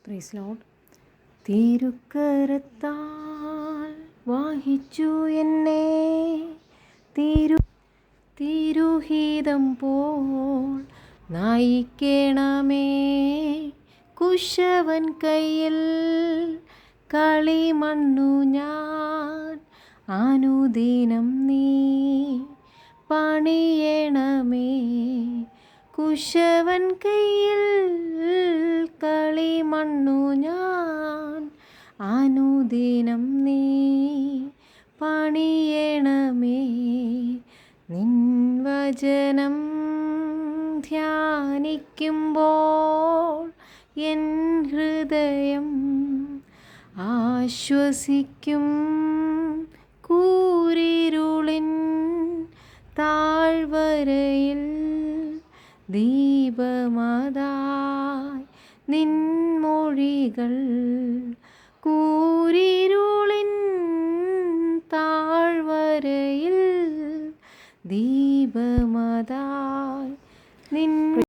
Praise Lord. തിരുക്കരത്താൽ വാഹിച്ചു എന്നെ തിരുഹിതം പോൽ നയിക്കണമേ. കുശവൻ കയ്യിൽ കളിമണ്ണു ഞാൻ, അനുദിനം നീ പണിയണമേ. കുശവൻ കയ്യിൽ കളിമണ്ണു ഞാൻ, അനുദിനം നീ പണിയണമേ. നിൻ വചനം ധ്യാനിക്കുമ്പോൾ എൻ ഹൃദയം ആശ്വസിക്കും. കൂരിരുളിൻ താഴ്വരയിൽ ദീപമതായി നിൻ മൊഴികൾ. കൂരിരുളിൻ താഴ്വരയിൽ ദീപമതായി നിൻ